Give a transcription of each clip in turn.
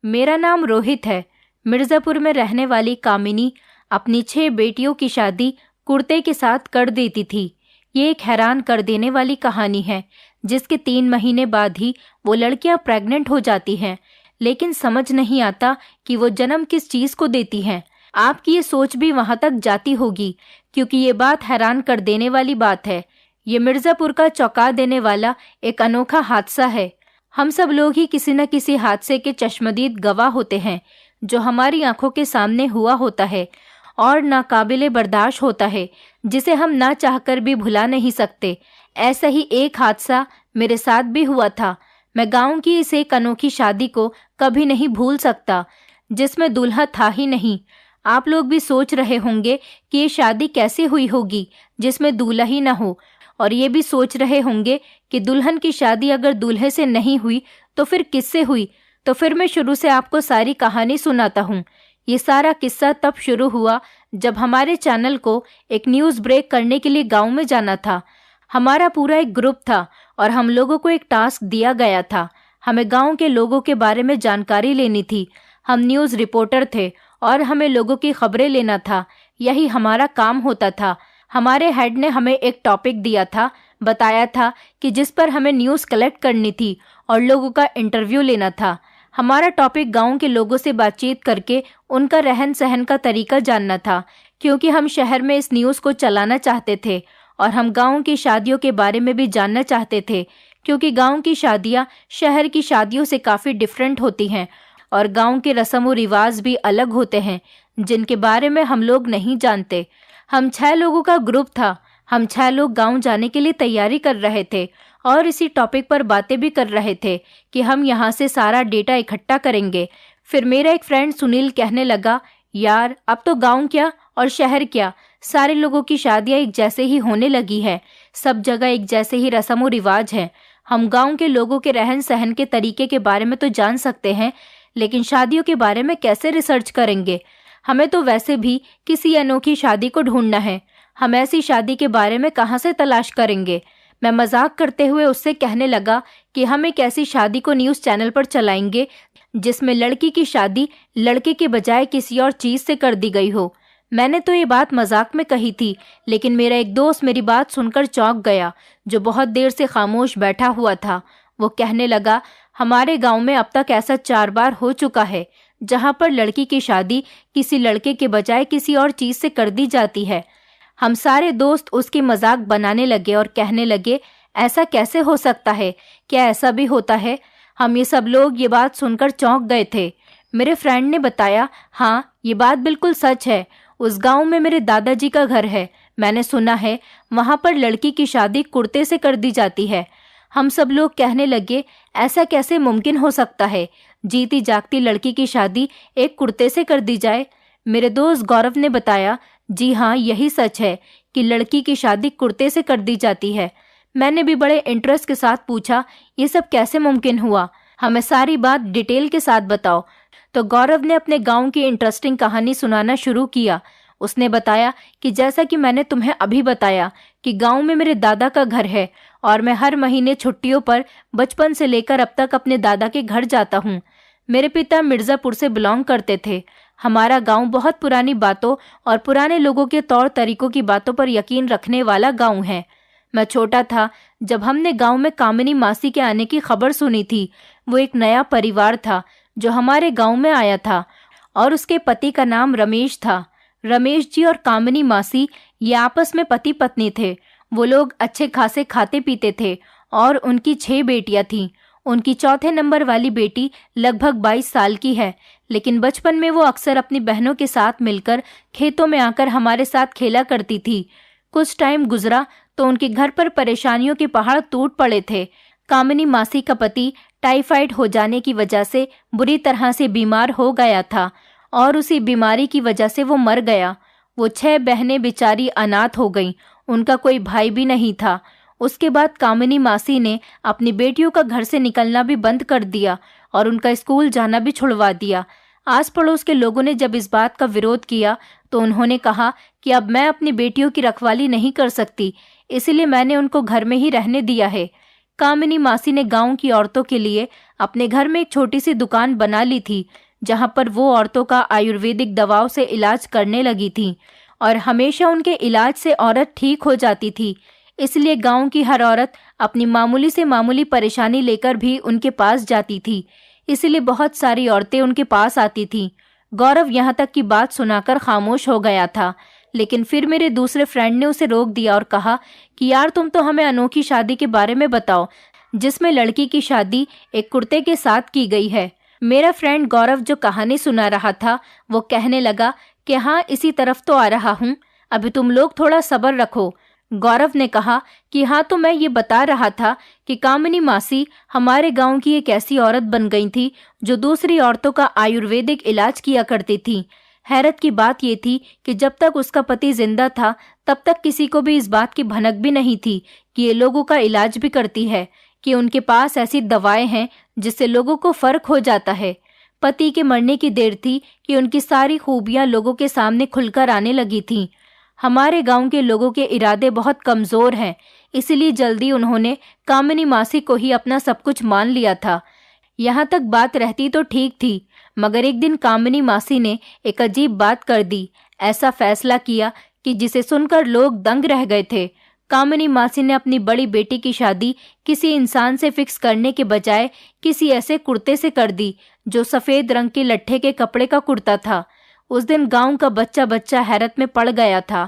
मेरा नाम रोहित है। मिर्ज़ापुर में रहने वाली कामिनी अपनी 6 बेटियों की शादी कुर्ते के साथ कर देती थी। ये एक हैरान कर देने वाली कहानी है, जिसके 3 महीने बाद ही वो लड़कियां प्रेग्नेंट हो जाती हैं, लेकिन समझ नहीं आता कि वो जन्म किस चीज़ को देती हैं। आपकी ये सोच भी वहाँ तक जाती होगी, क्योंकि ये बात हैरान कर देने वाली बात है। ये मिर्ज़ापुर का चौंका देने वाला एक अनोखा हादसा है। हम सब लोग ही किसी न किसी हादसे के चश्मदीद गवाह होते हैं, जो हमारी आंखों के सामने हुआ होता है और नाकाबिले बर्दाश्त होता है, जिसे हम ना चाहकर भी भुला नहीं सकते। ऐसा ही एक हादसा मेरे साथ भी हुआ था। मैं गांव की इस एक अनोखी शादी को कभी नहीं भूल सकता, जिसमें दूल्हा था ही नहीं। आप लोग भी सोच रहे होंगे कि ये शादी कैसे हुई होगी जिसमें दूल्हा ही ना हो, और ये भी सोच रहे होंगे कि दुल्हन की शादी अगर दूल्हे से नहीं हुई तो फिर किससे हुई। तो फिर मैं शुरू से आपको सारी कहानी सुनाता हूँ। ये सारा किस्सा तब शुरू हुआ जब हमारे चैनल को एक न्यूज़ ब्रेक करने के लिए गांव में जाना था। हमारा पूरा एक ग्रुप था और हम लोगों को एक टास्क दिया गया था। हमें गांव के लोगों के बारे में जानकारी लेनी थी। हम न्यूज़ रिपोर्टर थे और हमें लोगों की खबरें लेना था। यही हमारा काम होता था। हमारे हेड ने हमें एक टॉपिक दिया था, बताया था कि जिस पर हमें न्यूज़ कलेक्ट करनी थी और लोगों का इंटरव्यू लेना था। हमारा टॉपिक गांव के लोगों से बातचीत करके उनका रहन सहन का तरीका जानना था, क्योंकि हम शहर में इस न्यूज़ को चलाना चाहते थे और हम गांव की शादियों के बारे में भी जानना चाहते थे, क्योंकि गांव की शादियां शहर की शादियों से काफ़ी डिफरेंट होती हैं और गांव के रस्म व रिवाज भी अलग होते हैं, जिनके बारे में हम लोग नहीं जानते। हम 6 लोगों का ग्रुप था। हम 6 लोग गांव जाने के लिए तैयारी कर रहे थे और इसी टॉपिक पर बातें भी कर रहे थे कि हम यहाँ से सारा डेटा इकट्ठा करेंगे। फिर मेरा एक फ्रेंड सुनील कहने लगा, यार अब तो गांव क्या और शहर क्या, सारे लोगों की शादियाँ एक जैसे ही होने लगी है। सब जगह एक जैसे ही रस्म व रिवाज हैं। हम गाँव के लोगों के रहन सहन के तरीके के बारे में तो जान सकते हैं, लेकिन शादियों के बारे में कैसे रिसर्च करेंगे। हमें तो वैसे भी किसी अनोखी शादी को ढूंढना है। हम ऐसी शादी के बारे में कहाँ से तलाश करेंगे। मैं मजाक करते हुए उससे कहने लगा कि हम एक ऐसी शादी को न्यूज़ चैनल पर चलाएंगे जिसमें लड़की की शादी लड़के के बजाय किसी और चीज़ से कर दी गई हो। मैंने तो ये बात मजाक में कही थी, लेकिन मेरा एक दोस्त मेरी बात सुनकर चौंक गया, जो बहुत देर से खामोश बैठा हुआ था। वो कहने लगा, हमारे गांव में अब तक ऐसा 4 बार हो चुका है जहां पर लड़की की शादी किसी लड़के के बजाय किसी और चीज़ से कर दी जाती है। हम सारे दोस्त उसकी मजाक बनाने लगे और कहने लगे, ऐसा कैसे हो सकता है, क्या ऐसा भी होता है। हम ये सब लोग ये बात सुनकर चौंक गए थे। मेरे फ्रेंड ने बताया, हाँ ये बात बिल्कुल सच है। उस गांव में मेरे दादाजी का घर है। मैंने सुना है वहाँ पर लड़की की शादी कुर्ते से कर दी जाती है। हम सब लोग कहने लगे, ऐसा कैसे मुमकिन हो सकता है, जीती जागती लड़की की शादी एक कुर्ते से कर दी जाए। मेरे दोस्त गौरव ने बताया, जी हाँ यही सच है कि लड़की की शादी कुर्ते से कर दी जाती है। मैंने भी बड़े इंटरेस्ट के साथ पूछा, ये सब कैसे मुमकिन हुआ, हमें सारी बात डिटेल के साथ बताओ। तो गौरव ने अपने गांव की इंटरेस्टिंग कहानी सुनाना शुरू किया। उसने बताया कि जैसा कि मैंने तुम्हें अभी बताया कि गांव में मेरे दादा का घर है और मैं हर महीने छुट्टियों पर बचपन से लेकर अब तक अपने दादा के घर जाता हूँ। मेरे पिता मिर्ज़ापुर से बिलोंग करते थे। हमारा गांव बहुत पुरानी बातों और पुराने लोगों के तौर तरीकों की बातों पर यकीन रखने वाला गांव है। मैं छोटा था जब हमने गांव में कामिनी मासी के आने की खबर सुनी थी। वो एक नया परिवार था जो हमारे गांव में आया था और उसके पति का नाम रमेश था। रमेश जी और कामिनी मासी ये आपस में पति पत्नी थे। वो लोग अच्छे खासे खाते पीते थे और उनकी 6 बेटियां थीं। उनकी चौथे नंबर वाली बेटी लगभग 22 साल की है, लेकिन बचपन में वो अक्सर अपनी बहनों के साथ मिलकर खेतों में आकर हमारे साथ खेला करती थी। कुछ टाइम गुजरा तो उनके घर पर परेशानियों के पहाड़ टूट पड़े थे। कामिनी मासी का पति टाइफाइड हो जाने की वजह से बुरी तरह से बीमार हो गया था और उसी बीमारी की वजह से वो मर गया। वो 6 बहनें बेचारी अनाथ हो गईं। उनका कोई भाई भी नहीं था। उसके बाद कामिनी मासी ने अपनी बेटियों का घर से निकलना भी बंद कर दिया और उनका स्कूल जाना भी छुड़वा दिया। आस पड़ोस के लोगों ने जब इस बात का विरोध किया तो उन्होंने कहा कि अब मैं अपनी बेटियों की रखवाली नहीं कर सकती, इसलिए मैंने उनको घर में ही रहने दिया है। कामिनी मासी ने गांव की औरतों के लिए अपने घर में एक छोटी सी दुकान बना ली थी, जहां पर वो औरतों का आयुर्वेदिक दवाओं से इलाज करने लगी थी और हमेशा उनके इलाज से औरत ठीक हो जाती थी। इसलिए गांव की हर औरत अपनी मामूली से मामूली परेशानी लेकर भी उनके पास जाती थी। इसलिए बहुत सारी औरतें उनके पास आती थीं। गौरव यहाँ तक की बात सुनाकर खामोश हो गया था, लेकिन फिर मेरे दूसरे फ्रेंड ने उसे रोक दिया और कहा कि यार, तुम तो हमें अनोखी शादी के बारे में बताओ जिसमें लड़की की शादी एक कुर्ते के साथ की गई है। मेरा फ्रेंड गौरव जो कहानी सुना रहा था वो कहने लगा कि हाँ, इसी तरफ तो आ रहा हूँ, अभी तुम लोग थोड़ा सब्र रखो। गौरव ने कहा कि हाँ, तो मैं ये बता रहा था कि कामिनी मासी हमारे गांव की एक ऐसी औरत बन गई थी जो दूसरी औरतों का आयुर्वेदिक इलाज किया करती थी। हैरत की बात ये थी कि जब तक उसका पति जिंदा था तब तक किसी को भी इस बात की भनक भी नहीं थी कि ये लोगों का इलाज भी करती है, कि उनके पास ऐसी दवाएं हैं जिससे लोगों को फर्क हो जाता है। पति के मरने की देर थी कि उनकी सारी खूबियां लोगों के सामने खुलकर आने लगी थीं। हमारे गांव के लोगों के इरादे बहुत कमजोर हैं, इसलिए जल्दी उन्होंने कामिनी मासी को ही अपना सब कुछ मान लिया था। यहाँ तक बात रहती तो ठीक थी, मगर एक दिन कामिनी मासी ने एक अजीब बात कर दी। ऐसा फैसला किया कि जिसे सुनकर लोग दंग रह गए थे। कामिनी मासी ने अपनी बड़ी बेटी की शादी किसी इंसान से फिक्स करने के बजाय किसी ऐसे कुर्ते से कर दी जो सफेद रंग के लट्ठे के कपड़े का कुर्ता था। उस दिन गांव का बच्चा बच्चा हैरत में पड़ गया था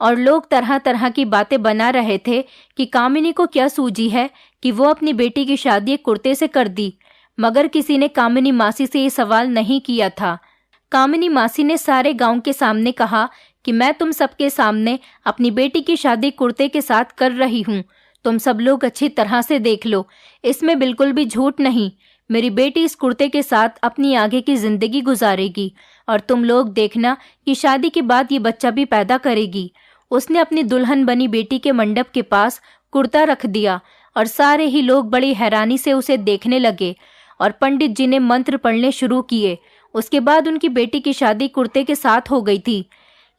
और लोग तरह तरह की बातें बना रहे थे कि कामिनी को क्या सूझी है कि वो अपनी बेटी की शादी एक कुर्ते से कर दी। मगर किसी ने कामिनी मासी से ये सवाल नहीं किया था। कामिनी मासी ने सारे गांव के सामने कहा कि मैं तुम सबके सामने अपनी बेटी की शादी कुर्ते के साथ कर रही हूँ। तुम सब लोग अच्छी तरह से देख लो, इसमें बिल्कुल भी झूठ नहीं। मेरी बेटी इस कुर्ते के साथ अपनी आगे की जिंदगी गुजारेगी और तुम लोग देखना कि शादी के बाद ये बच्चा भी पैदा करेगी। उसने अपनी दुल्हन बनी बेटी के मंडप के पास कुर्ता रख दिया और सारे ही लोग बड़ी हैरानी से उसे देखने लगे और पंडित जी ने मंत्र पढ़ने शुरू किए। उसके बाद उनकी बेटी की शादी कुर्ते के साथ हो गई थी।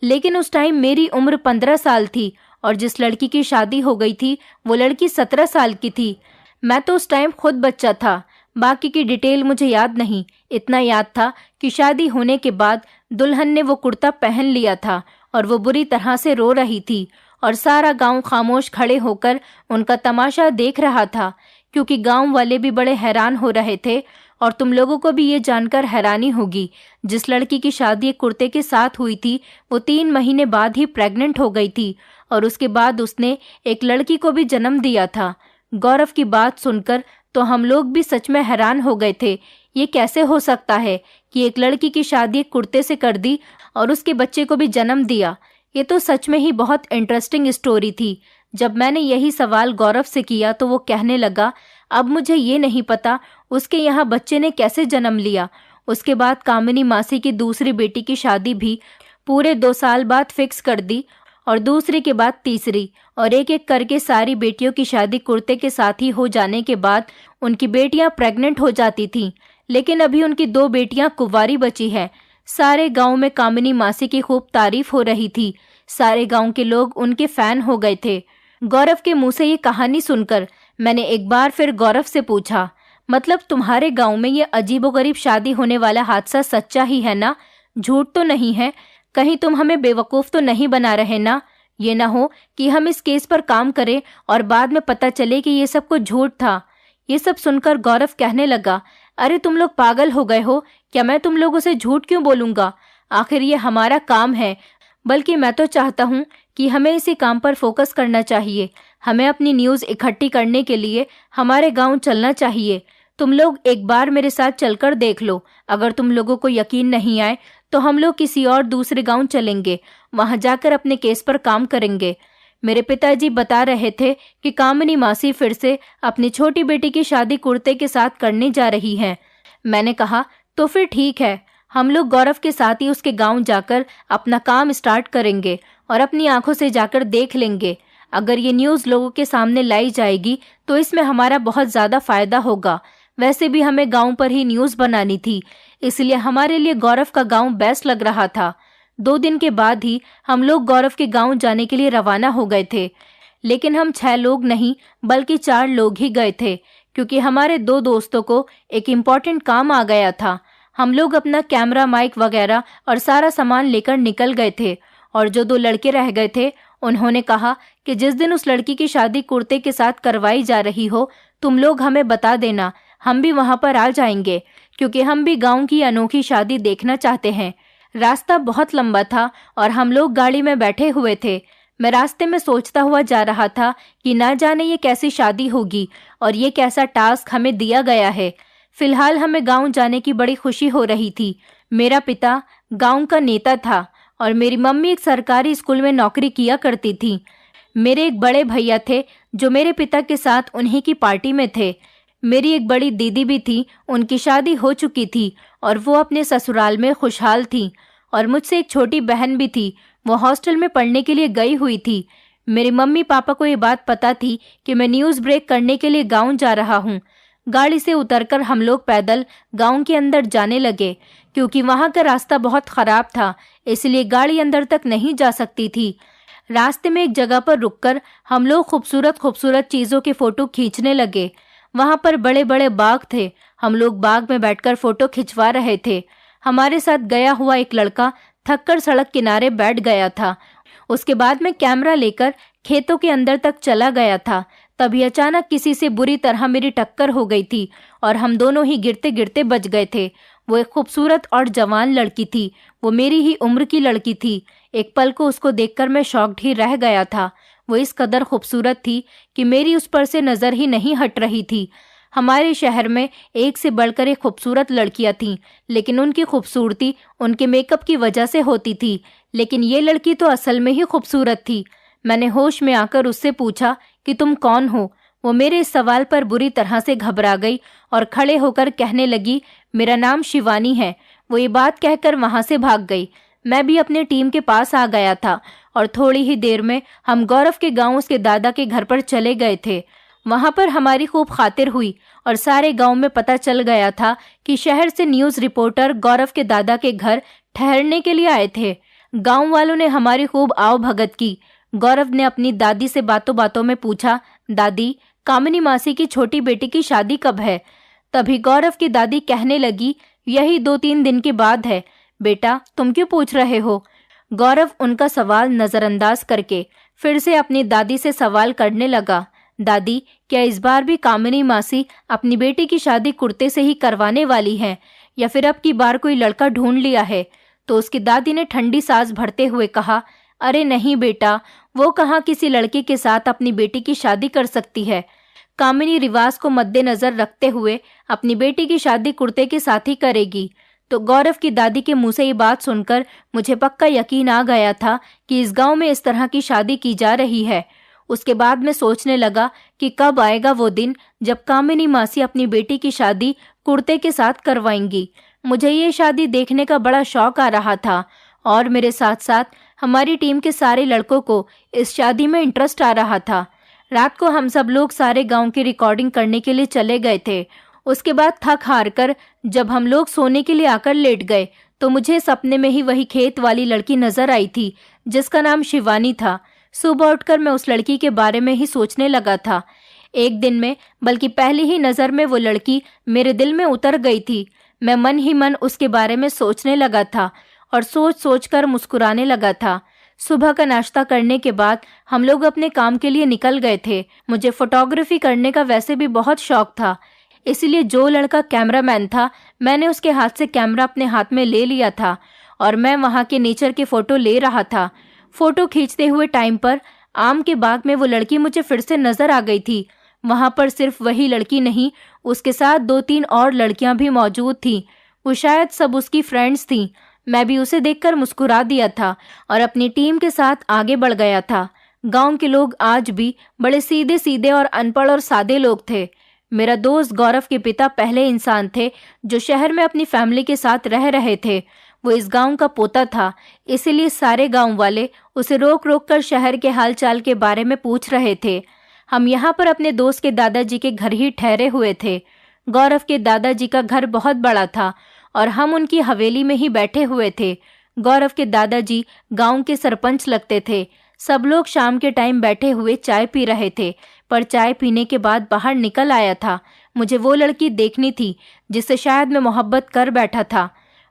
लेकिन उस टाइम मेरी उम्र 15 साल थी और जिस लड़की की शादी हो गई थी वो लड़की 17 साल की थी। मैं तो उस टाइम खुद बच्चा था। बाकी की डिटेल मुझे याद नहीं। इतना याद था कि शादी होने के बाद दुल्हन ने वो कुर्ता पहन लिया था और वो बुरी तरह से रो रही थी और सारा गांव खामोश खड़े होकर उनका तमाशा देख रहा था, क्योंकि गांव वाले भी बड़े हैरान हो रहे थे। और तुम लोगों को भी ये जानकर हैरानी होगी, जिस लड़की की शादी एक कुर्ते के साथ हुई थी वो 3 महीने बाद ही प्रेग्नेंट हो गई थी और उसके बाद उसने एक लड़की को भी जन्म दिया था। गौरव की बात सुनकर तो हम लोग भी सच में हैरान हो गए थे। ये कैसे हो सकता है कि एक लड़की की शादी एक कुर्ते से कर दी और उसके बच्चे को भी जन्म दिया। ये तो सच में ही बहुत इंटरेस्टिंग स्टोरी थी। जब मैंने यही सवाल गौरव से किया तो वो कहने लगा, अब मुझे ये नहीं पता उसके यहाँ बच्चे ने कैसे जन्म लिया। उसके बाद कामिनी मासी की दूसरी बेटी की शादी भी पूरे 2 साल बाद फिक्स कर दी और दूसरी के बाद तीसरी, और एक एक करके सारी बेटियों की शादी कुर्ते के साथ ही हो जाने के बाद उनकी बेटियां प्रेग्नेंट हो जाती थीं। लेकिन अभी उनकी 2 बेटियां कुंवारी बची है। सारे गांव में कामिनी मासी की खूब तारीफ हो रही थी। सारे गांव के लोग उनके फैन हो गए थे। गौरव के मुंह से ये कहानी सुनकर मैंने एक बार फिर गौरव से पूछा, मतलब तुम्हारे गांव में ये अजीबोगरीब शादी होने वाला हादसा सच्चा ही है ना? झूठ तो नहीं है? कहीं तुम हमें बेवकूफ तो नहीं बना रहे ना? ये ना हो कि हम इस केस पर काम करें और बाद में पता चले कि ये सब कुछ झूठ था। ये सब सुनकर गौरव कहने लगा, अरे तुम लोग पागल हो गए हो क्या? मैं तुम लोगों से झूठ क्यों बोलूंगा? आखिर ये हमारा काम है। बल्कि मैं तो चाहता हूँ कि हमें इसी काम पर फोकस करना चाहिए। हमें अपनी न्यूज़ इकट्ठी करने के लिए हमारे गांव चलना चाहिए। तुम लोग एक बार मेरे साथ चलकर देख लो। अगर तुम लोगों को यकीन नहीं आए तो हम लोग किसी और दूसरे गांव चलेंगे, वहां जाकर अपने केस पर काम करेंगे। मेरे पिताजी बता रहे थे कि कामिनी मासी फिर से अपनी छोटी बेटी की शादी कुर्ते के साथ करने जा रही हैं। मैंने कहा, तो फिर ठीक है, हम लोग गौरव के साथ ही उसके गांव जाकर अपना काम स्टार्ट करेंगे और अपनी आंखों से जाकर देख लेंगे। अगर ये न्यूज़ लोगों के सामने लाई जाएगी तो इसमें हमारा बहुत ज़्यादा फायदा होगा। वैसे भी हमें गांव पर ही न्यूज़ बनानी थी, इसलिए हमारे लिए गौरव का गांव बेस्ट लग रहा था। 2 दिन के बाद ही हम लोग गौरव के गांव जाने के लिए रवाना हो गए थे। लेकिन हम 6 लोग नहीं बल्कि 4 लोग ही गए थे, क्योंकि हमारे 2 दोस्तों को एक इम्पॉर्टेंट काम आ गया था। हम लोग अपना कैमरा, माइक वगैरह और सारा सामान लेकर निकल गए थे, और जो 2 लड़के रह गए थे उन्होंने कहा कि जिस दिन उस लड़की की शादी कुर्ते के साथ करवाई जा रही हो, तुम लोग हमें बता देना, हम भी वहां पर आ जाएंगे, क्योंकि हम भी गांव की अनोखी शादी देखना चाहते हैं। रास्ता बहुत लंबा था और हम लोग गाड़ी में बैठे हुए थे। मैं रास्ते में सोचता हुआ जा रहा था कि ना जाने ये कैसी शादी होगी और ये कैसा टास्क हमें दिया गया है। फिलहाल हमें गांव जाने की बड़ी खुशी हो रही थी। मेरा पिता गांव का नेता था और मेरी मम्मी एक सरकारी स्कूल में नौकरी किया करती थी। मेरे एक बड़े भैया थे जो मेरे पिता के साथ उन्हीं की पार्टी में थे। मेरी एक बड़ी दीदी भी थी, उनकी शादी हो चुकी थी और वो अपने ससुराल में खुशहाल थी। और मुझसे एक छोटी बहन भी थी, वो हॉस्टल में पढ़ने के लिए गई हुई थी। मेरे मम्मी पापा को ये बात पता थी कि मैं न्यूज़ ब्रेक करने के लिए गांव जा रहा हूँ। गाड़ी से उतरकर हम लोग पैदल गांव के अंदर जाने लगे, क्योंकि वहां का रास्ता बहुत खराब था, इसलिए गाड़ी अंदर तक नहीं जा सकती थी। रास्ते में एक जगह पर रुककर हम लोग खूबसूरत खूबसूरत चीज़ों के फोटो खींचने लगे। वहां पर बड़े बड़े बाग थे, हम लोग बाग में बैठकर फोटो खिंचवा रहे थे। हमारे साथ गया हुआ एक लड़का थककर सड़क किनारे बैठ गया था। उसके बाद मैं कैमरा लेकर खेतों के अंदर तक चला गया था। तभी अचानक किसी से बुरी तरह मेरी टक्कर हो गई थी और हम दोनों ही गिरते गिरते बच गए थे। वो एक खूबसूरत और जवान लड़की थी, वो मेरी ही उम्र की लड़की थी। एक पल को उसको देखकर मैं शॉक्ड ही रह गया था। वो इस कदर खूबसूरत थी कि मेरी उस पर से नज़र ही नहीं हट रही थी। हमारे शहर में एक से बढ़कर एक खूबसूरत लड़कियां थीं, लेकिन उनकी खूबसूरती उनके मेकअप की वजह से होती थी। लेकिन ये लड़की तो असल में ही खूबसूरत थी। मैंने होश में आकर उससे पूछा कि तुम कौन हो। वो मेरे इस सवाल पर बुरी तरह से घबरा गई और खड़े होकर कहने लगी, मेरा नाम शिवानी है। वो ये बात कहकर वहां से भाग गई। मैं भी अपने टीम के पास आ गया था और थोड़ी ही देर में हम गौरव के गांव उसके दादा के घर पर चले गए थे। वहां पर हमारी खूब खातिर हुई और सारे गांव में पता चल गया था कि शहर से न्यूज़ रिपोर्टर गौरव के दादा के घर ठहरने के लिए आए थे। गांव वालों ने हमारी खूब आओ भगत की। गौरव ने अपनी दादी से बातों बातों में पूछा, दादी, कामिनी मासी की छोटी बेटी की शादी कब है? तभी गौरव की दादी कहने लगी, यही 2-3 दिन के बाद है। बेटा, तुम क्यों पूछ रहे हो? गौरव उनका सवाल नजरअंदाज करके फिर से अपनी दादी से सवाल करने लगा, दादी, क्या इस बार भी कामिनी मासी अपनी बेटी की शादी कुर्ते से ही करवाने वाली हैं, या फिर अब की बार कोई लड़का ढूंढ लिया है? तो उसकी दादी ने ठंडी सांस भरते हुए कहा, अरे नहीं बेटा, वो कहाँ किसी लड़के के साथ अपनी बेटी की शादी कर सकती है। कामिनी रिवाज को मद्देनजर रखते हुए अपनी बेटी की शादी कुर्ते के साथ ही करेगी। तो गौरव की दादी के मुंह से ये बात सुनकर मुझे पक्का यकीन आ गया था कि इस गांव में इस तरह की शादी की जा रही है। उसके बाद मैं सोचने लगा कि कब आएगा वो दिन जब कामिनी मासी अपनी बेटी की शादी कुर्ते के साथ करवाएंगी। मुझे ये शादी देखने का बड़ा शौक आ रहा था और मेरे साथ साथ हमारी टीम के सारे लड़कों को इस शादी में इंटरेस्ट आ रहा था। रात को हम सब लोग सारे गांव की रिकॉर्डिंग करने के लिए चले गए थे। उसके बाद थक हार कर जब हम लोग सोने के लिए आकर लेट गए तो मुझे सपने में ही वही खेत वाली लड़की नजर आई थी जिसका नाम शिवानी था। सुबह उठकर मैं उस लड़की के बारे में ही सोचने लगा था। एक दिन में, बल्कि पहली ही नज़र में वो लड़की मेरे दिल में उतर गई थी। मैं मन ही मन उसके बारे में सोचने लगा था और सोच सोच कर मुस्कुराने लगा था। सुबह का नाश्ता करने के बाद हम लोग अपने काम के लिए निकल गए थे। मुझे फोटोग्राफी करने का वैसे भी बहुत शौक था, इसलिए जो लड़का कैमरामैन था, मैंने उसके हाथ से कैमरा अपने हाथ में ले लिया था और मैं वहाँ के नेचर की फ़ोटो ले रहा था। फ़ोटो खींचते हुए टाइम पर आम के बाग में वो लड़की मुझे फिर से नज़र आ गई थी। वहाँ पर सिर्फ वही लड़की नहीं, उसके साथ 2-3 और लड़कियाँ भी मौजूद थीं। वो शायद सब उसकी फ्रेंड्स थीं। मैं भी उसे देखकर मुस्कुरा दिया था और अपनी टीम के साथ आगे बढ़ गया था। गांव के लोग आज भी बड़े सीधे सीधे और अनपढ़ और सादे लोग थे। मेरा दोस्त गौरव के पिता पहले इंसान थे जो शहर में अपनी फैमिली के साथ रह रहे थे। वो इस गांव का पोता था, इसीलिए सारे गांव वाले उसे रोक रोक कर शहर के हालचाल के बारे में पूछ रहे थे। हम यहाँ पर अपने दोस्त के दादाजी के घर ही ठहरे हुए थे। गौरव के दादाजी का घर बहुत बड़ा था और हम उनकी हवेली में ही बैठे हुए थे। गौरव के दादाजी गांव के सरपंच लगते थे। सब लोग शाम के टाइम बैठे हुए चाय पी रहे थे, पर चाय पीने के बाद बाहर निकल आया था। मुझे वो लड़की देखनी थी जिससे शायद मैं मोहब्बत कर बैठा था।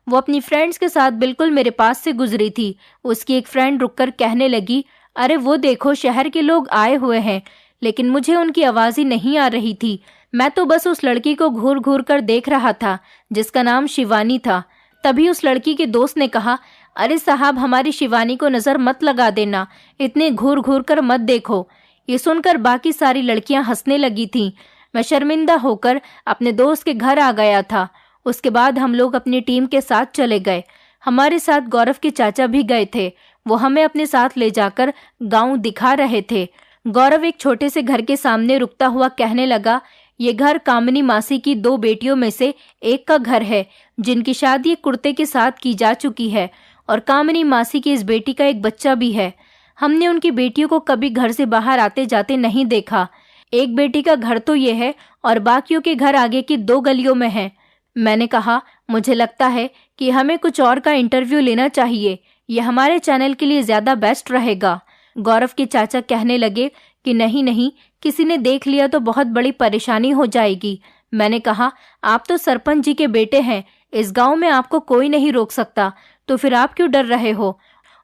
वो अपनी फ्रेंड्स के साथ बिल्कुल मेरे पास से गुजरी थी। उसकी एक फ्रेंड रुककर कहने लगी, अरे वो देखो, शहर के लोग आए हुए हैं। लेकिन मुझे उनकी आवाज़ ही नहीं आ रही थी। मैं तो बस उस लड़की को घूर घूर कर देख रहा था जिसका नाम शिवानी था। तभी उस लड़की के दोस्त ने कहा, अरे साहब, हमारी शिवानी को नज़र मत लगा देना, इतने घूर घूर कर मत देखो। ये सुनकर बाकी सारी लड़कियां हंसने लगी थीं। मैं शर्मिंदा होकर अपने दोस्त के घर आ गया था। उसके बाद हम लोग अपनी टीम के साथ चले गए। हमारे साथ गौरव के चाचा भी गए थे। वो हमें अपने साथ ले जाकर गांव दिखा रहे थे। गौरव एक छोटे से घर के सामने रुकता हुआ कहने लगा, ये घर कामिनी मासी की 2 बेटियों में से एक का घर है, जिनकी शादी कुर्ते के साथ की जा चुकी है, और कामिनी मासी की इस बेटी का एक बच्चा भी है। हमने उनकी बेटियों को कभी घर से बाहर आते जाते नहीं देखा। एक बेटी का घर तो ये है और बाकियों के घर आगे की 2 गलियों में है। मैंने कहा, मुझे लगता है कि हमें कुछ और का इंटरव्यू लेना चाहिए, ये हमारे चैनल के लिए ज़्यादा बेस्ट रहेगा। गौरव के चाचा कहने लगे कि नहीं नहीं, किसी ने देख लिया तो बहुत बड़ी परेशानी हो जाएगी। मैंने कहा, आप तो सरपंच जी के बेटे हैं, इस गांव में आपको कोई नहीं रोक सकता, तो फिर आप क्यों डर रहे हो?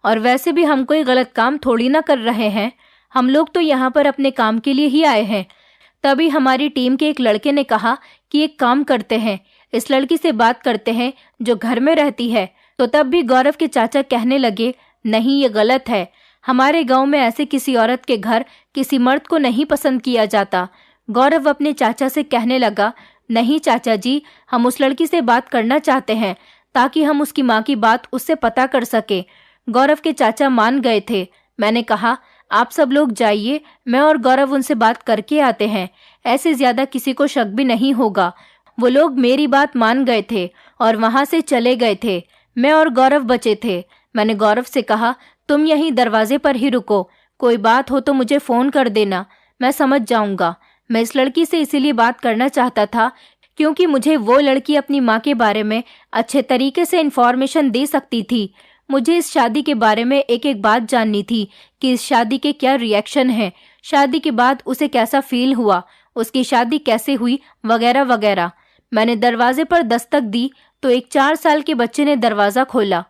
और वैसे भी हम कोई गलत काम थोड़ी ना कर रहे हैं, हम लोग तो यहाँ पर अपने काम के लिए ही आए हैं। तभी हमारी टीम के एक लड़के ने कहा कि एक काम करते हैं, इस लड़की से बात करते हैं जो घर में रहती है। तो तब भी गौरव के चाचा कहने लगे, नहीं, ये गलत है। हमारे गांव में ऐसे किसी औरत के घर किसी मर्द को नहीं पसंद किया जाता। गौरव अपने चाचा से कहने लगा, नहीं चाचा जी, हम उस लड़की से बात करना चाहते हैं ताकि हम उसकी माँ की बात उससे पता कर सके। गौरव के चाचा मान गए थे। मैंने कहा, आप सब लोग जाइए, मैं और गौरव उनसे बात करके आते हैं, ऐसे ज्यादा किसी को शक भी नहीं होगा। वो लोग मेरी बात मान गए थे और वहां से चले गए थे। मैं और गौरव बचे थे। मैंने गौरव से कहा, तुम यहीं दरवाजे पर ही रुको, कोई बात हो तो मुझे फोन कर देना, मैं समझ जाऊंगा। मैं इस लड़की से इसीलिए बात करना चाहता था क्योंकि मुझे वो लड़की अपनी माँ के बारे में अच्छे तरीके से इन्फॉर्मेशन दे सकती थी। मुझे इस शादी के बारे में एक एक बात जाननी थी कि इस शादी के क्या रिएक्शन है, शादी के बाद उसे कैसा फील हुआ, उसकी शादी कैसे हुई, वगैरह वगैरह। मैंने दरवाजे पर दस्तक दी तो एक 4 साल के बच्चे ने दरवाज़ा खोला।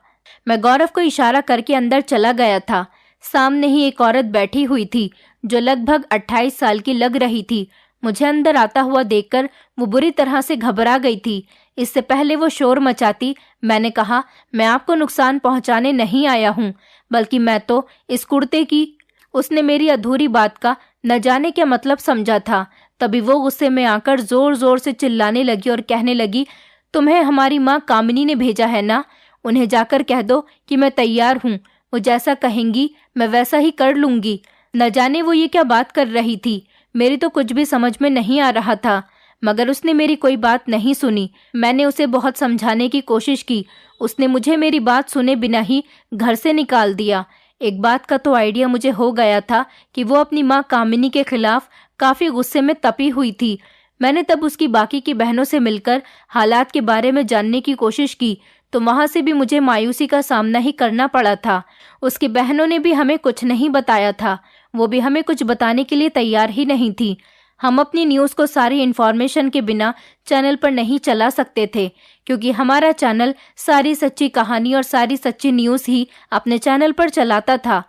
मैं गौरव को इशारा करके अंदर चला गया था। सामने ही एक औरत बैठी हुई थी जो लगभग 28 साल की लग रही थी। मुझे अंदर आता हुआ देखकर वो बुरी तरह से घबरा गई थी। इससे पहले वो शोर मचाती, मैंने कहा, मैं आपको नुकसान पहुंचाने नहीं आया हूं, बल्कि मैं तो इस कुर्ते की। उसने मेरी अधूरी बात का न जाने क्या मतलब समझा था। तभी वो गुस्से में आकर जोर जोर से चिल्लाने लगी और कहने लगी, तुम्हें हमारी माँ कामिनी ने भेजा है ना? उन्हें जाकर कह दो कि मैं तैयार हूँ, वो जैसा कहेंगी मैं वैसा ही कर लूंगी। न जाने वो ये क्या बात कर रही थी, मेरी तो कुछ भी समझ में नहीं आ रहा था, मगर उसने मेरी कोई बात नहीं सुनी। मैंने उसे बहुत समझाने की कोशिश की, उसने मुझे मेरी बात सुने बिना ही घर से निकाल दिया। एक बात का तो आइडिया मुझे हो गया था कि वो अपनी माँ कामिनी के खिलाफ काफी गुस्से में तपी हुई थी। मैंने तब उसकी बाकी की बहनों से मिलकर हालात के बारे में जानने की कोशिश की, तो वहां से भी मुझे मायूसी का सामना ही करना पड़ा था। उसकी बहनों ने भी हमें कुछ नहीं बताया था, वो भी हमें कुछ बताने के लिए तैयार ही नहीं थी। हम अपनी न्यूज़ को सारी इन्फॉर्मेशन के बिना चैनल पर नहीं चला सकते थे, क्योंकि हमारा चैनल सारी सच्ची कहानी और सारी सच्ची न्यूज़ ही अपने चैनल पर चलाता था।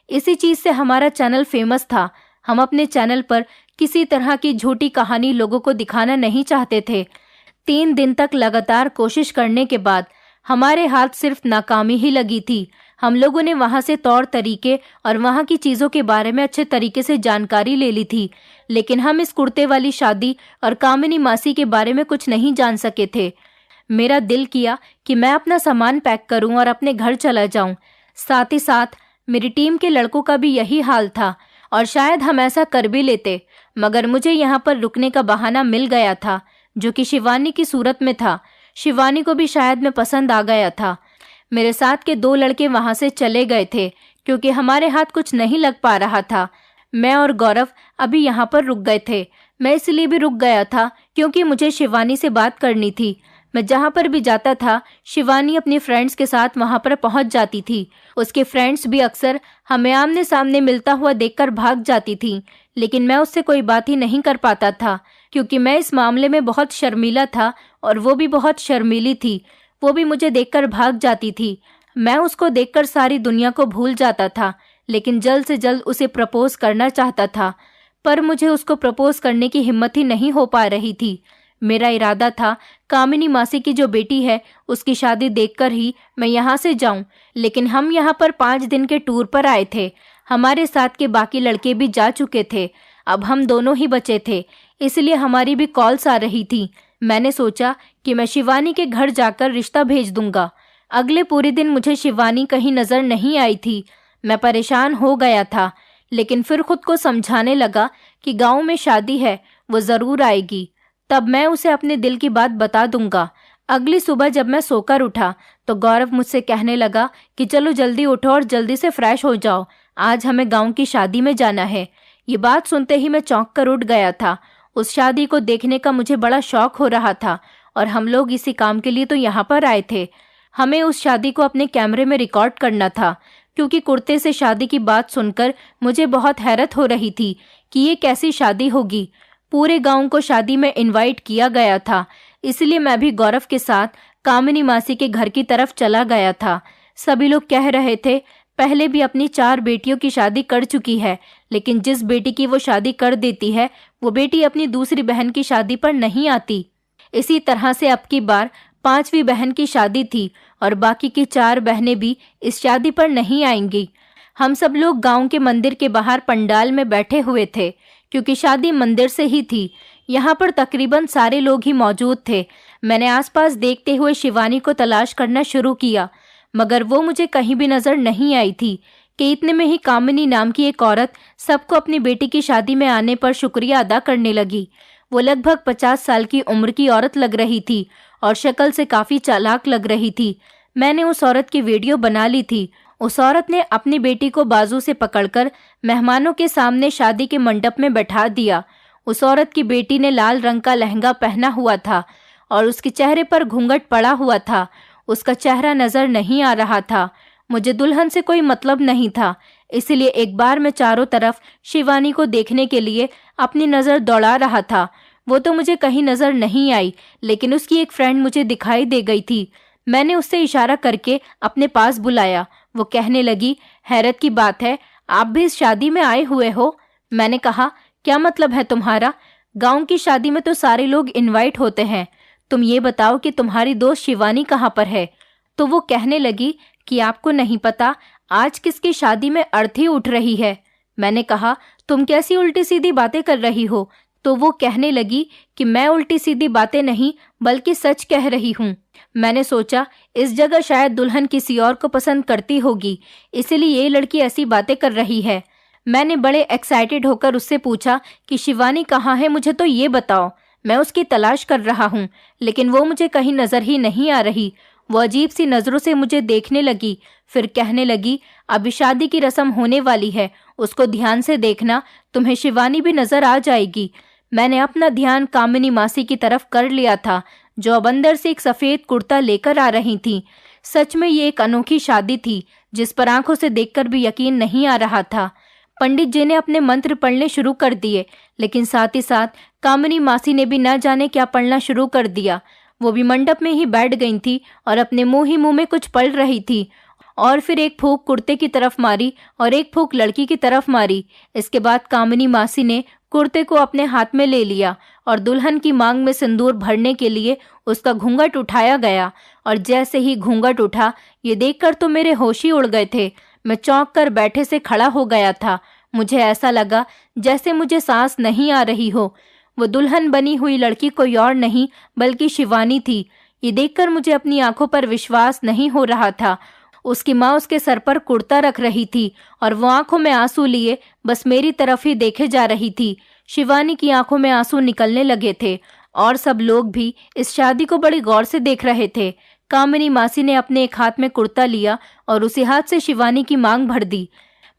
इसी चीज़ से हमारा चैनल फेमस था। हम अपने चैनल पर किसी तरह की झूठी कहानी लोगों को दिखाना नहीं चाहते थे। 3 दिन तक लगातार कोशिश करने के बाद हमारे हाथ सिर्फ नाकामी ही लगी थी। हम लोगों ने वहां से तौर तरीके और वहां की चीज़ों के बारे में अच्छे तरीके से जानकारी ले ली थी, लेकिन हम इस कुर्ते वाली शादी और कामिनी मासी के बारे में कुछ नहीं जान सके थे। मेरा दिल किया कि मैं अपना सामान पैक करूं और अपने घर चला जाऊं। साथ ही साथ मेरी टीम के लड़कों का भी यही हाल था और शायद हम ऐसा कर भी लेते, मगर मुझे यहाँ पर रुकने का बहाना मिल गया था, जो कि शिवानी की सूरत में था। शिवानी को भी शायद मैं पसंद आ गया था। मेरे साथ के 2 लड़के वहां से चले गए थे क्योंकि हमारे हाथ कुछ नहीं लग पा रहा था। मैं और गौरव अभी यहाँ पर रुक गए थे। मैं इसलिए भी रुक गया था क्योंकि मुझे शिवानी से बात करनी थी। मैं जहाँ पर भी जाता था शिवानी अपनी फ्रेंड्स के साथ वहाँ पर पहुँच जाती थी। उसके फ्रेंड्स भी अक्सर हमें आमने सामने मिलता हुआ देखकर भाग जाती थी, लेकिन मैं उससे कोई बात ही नहीं कर पाता था क्योंकि मैं इस मामले में बहुत शर्मीला था और वो भी बहुत शर्मीली थी। वो भी मुझे देखकर भाग जाती थी। मैं उसको देखकर सारी दुनिया को भूल जाता था, लेकिन जल्द से जल्द उसे प्रपोज करना चाहता था, पर मुझे उसको प्रपोज करने की हिम्मत ही नहीं हो पा रही थी। मेरा इरादा था कामिनी मासी की जो बेटी है उसकी शादी देखकर ही मैं यहाँ से जाऊं, लेकिन हम यहाँ पर 5 दिन के टूर पर आए थे। हमारे साथ के बाकी लड़के भी जा चुके थे, अब हम दोनों ही बचे थे, इसलिए हमारी भी कॉल्स आ रही थी। मैंने सोचा कि मैं शिवानी के घर जाकर रिश्ता भेज दूंगा। अगले पूरे दिन मुझे शिवानी कहीं नजर नहीं आई थी। मैं परेशान हो गया था, लेकिन फिर खुद को समझाने लगा कि गांव में शादी है, वो जरूर आएगी, तब मैं उसे अपने दिल की बात बता दूंगा। अगली सुबह जब मैं सोकर उठा तो गौरव मुझसे कहने लगा कि चलो जल्दी उठो और जल्दी से फ्रेश हो जाओ, आज हमें गांव की शादी में जाना है। ये बात सुनते ही मैं चौंक कर उठ गया था। उस शादी को देखने का मुझे बड़ा शौक हो रहा था और हम लोग इसी काम के लिए तो यहाँ पर आए थे। हमें उस शादी को अपने कैमरे में रिकॉर्ड करना था, क्योंकि कुर्ते से शादी की बात सुनकर मुझे बहुत हैरत हो रही थी कि ये कैसी शादी होगी। पूरे गांव को शादी में इनवाइट किया गया था, इसलिए मैं भी गौरव के साथ कामिनी मासी के घर की तरफ चला गया था। सभी लोग कह रहे थे पहले भी अपनी 4 बेटियों की शादी कर चुकी है, लेकिन जिस बेटी की वो शादी कर देती है वो बेटी अपनी दूसरी बहन की शादी पर नहीं आती। इसी तरह से अब की बार 5वीं बहन की शादी थी और बाकी की 4 बहनें भी इस शादी पर नहीं आएंगी। हम सब लोग गांव के मंदिर के बाहर पंडाल में बैठे हुए थे, क्योंकि शादी मंदिर से ही थी। यहाँ पर तकरीबन सारे लोग ही मौजूद थे। मैंने आसपास देखते हुए शिवानी को तलाश करना शुरू किया, मगर वो मुझे कहीं भी नजर नहीं आई थी कि इतने में ही कामिनी नाम की एक औरत सबको अपनी बेटी की शादी में आने पर शुक्रिया अदा करने लगी। वो लगभग 50 साल की उम्र की औरत लग रही थी और शक्ल से काफी चालाक लग रही थी। मैंने उस औरत की वीडियो बना ली थी। उस औरत ने अपनी बेटी को बाजू से पकड़कर मेहमानों के सामने शादी के मंडप में बैठा दिया। उस औरत की बेटी ने लाल रंग का लहंगा पहना हुआ था और उसके चेहरे पर घूंघट पड़ा हुआ था। उसका चेहरा नजर नहीं आ रहा था। मुझे दुल्हन से कोई मतलब नहीं था, इसलिए एक बार मैं चारों तरफ शिवानी को देखने के लिए अपनी नजर दौड़ा रहा था। वो तो मुझे कहीं नजर नहीं आई, लेकिन उसकी एक फ्रेंड मुझे दिखाई दे गई थी। मैंने उससे इशारा करके अपने पास बुलाया। वो कहने लगी, हैरत की बात है, आप भी इस शादी में आए हुए हो। मैंने कहा, क्या मतलब है तुम्हारा? गांव की शादी में तो सारे लोग इनवाइट होते हैं। तुम ये बताओ कि तुम्हारी दोस्त शिवानी कहाँ पर है? तो वो कहने लगी कि आपको नहीं पता, आज किसकी शादी में अर्थी उठ रही है। मैंने कहा, तुम कैसी उल्टी सीधी बातें कर रही हो? तो वो कहने लगी कि मैं उल्टी सीधी बातें नहीं बल्कि सच कह रही हूँ। मैंने सोचा इस जगह शायद दुल्हन किसी और को पसंद करती होगी, इसीलिए ये लड़की ऐसी बातें कर रही है। मैंने बड़े एक्साइटेड होकर उससे पूछा कि शिवानी कहाँ है, मुझे तो ये बताओ, मैं उसकी तलाश कर रहा हूँ, लेकिन वो मुझे कहीं नजर ही नहीं आ रही। वो अजीब सी नजरों से मुझे देखने लगी, फिर कहने लगी, अभी शादी की रस्म होने वाली है, उसको ध्यान से देखना, तुम्हें शिवानी भी नजर आ जाएगी। मैंने अपना ध्यान कामिनी मासी की तरफ कर लिया था, जो अब अंदर से एक सफेद कुर्ता लेकर आ रही थी। सच में ये एक अनोखी शादी थी, जिस पर आंखों से देखकर भी यकीन नहीं आ रहा था। पंडित जी ने अपने मंत्र पढ़ने शुरू कर दिए, लेकिन साथ ही साथ कामिनी मासी ने भी न जाने क्या पढ़ना शुरू कर दिया। वो भी मंडप में ही बैठ गई थी और अपने मुंह ही मुंह में कुछ पढ़ रही थी, और फिर एक फूंक कुर्ते की तरफ मारी और एक फूंक लड़की की तरफ मारी। इसके बाद कामिनी मासी ने कुर्ते को अपने हाथ में ले लिया और दुल्हन की मांग में सिंदूर भरने के लिए उसका घूंघट उठाया गया। और जैसे ही घूंघट उठा, ये देखकर तो मेरे होश ही उड़ गए थे। मैं चौंक कर बैठे से खड़ा हो गया था। मुझे ऐसा लगा जैसे मुझे सांस नहीं आ रही हो। वो दुल्हन बनी हुई लड़की कोई और नहीं बल्कि शिवानी थी। ये देखकर मुझे अपनी आंखों पर विश्वास नहीं हो रहा था। उसकी माँ उसके सर पर कुर्ता रख रही थी और वो आंखों में आंसू लिए बस मेरी तरफ ही देखे जा रही थी। शिवानी की आंखों में आंसू निकलने लगे थे और सब लोग भी इस शादी को बड़ी गौर से देख रहे थे। कामिनी मासी ने अपने एक हाथ में कुर्ता लिया और उसी हाथ से शिवानी की मांग भर दी।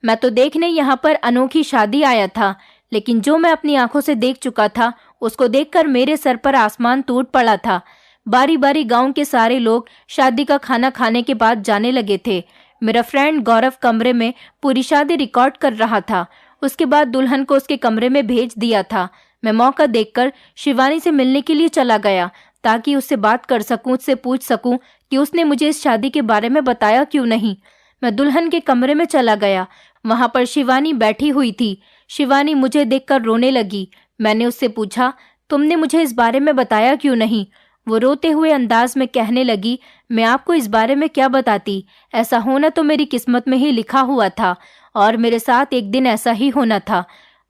मैं तो देखने यहाँ पर अनोखी शादी आया था, लेकिन जो मैं अपनी आंखों से देख चुका था उसको देखकर मेरे सर पर आसमान टूट पड़ा था। बारी बारी गांव के सारे लोग शादी का खाना खाने के बाद जाने लगे थे। मेरा फ्रेंड गौरव कमरे में पूरी शादी रिकॉर्ड कर रहा था। उसके बाद दुल्हन को उसके कमरे में भेज दिया था। मैं मौका देखकर शिवानी से मिलने के लिए चला गया ताकि उससे बात कर सकूं, उससे पूछ सकूं कि उसने मुझे इस शादी के बारे में बताया क्यों नहीं। मैं दुल्हन के कमरे में चला गया। वहां पर शिवानी बैठी हुई थी। शिवानी मुझे देखकर रोने लगी। मैंने उससे पूछा, तुमने मुझे इस बारे में बताया क्यों नहीं? वो रोते हुए अंदाज में कहने लगी, मैं आपको इस बारे में क्या बताती, ऐसा होना तो मेरी किस्मत में ही लिखा हुआ था और मेरे साथ एक दिन ऐसा ही होना था।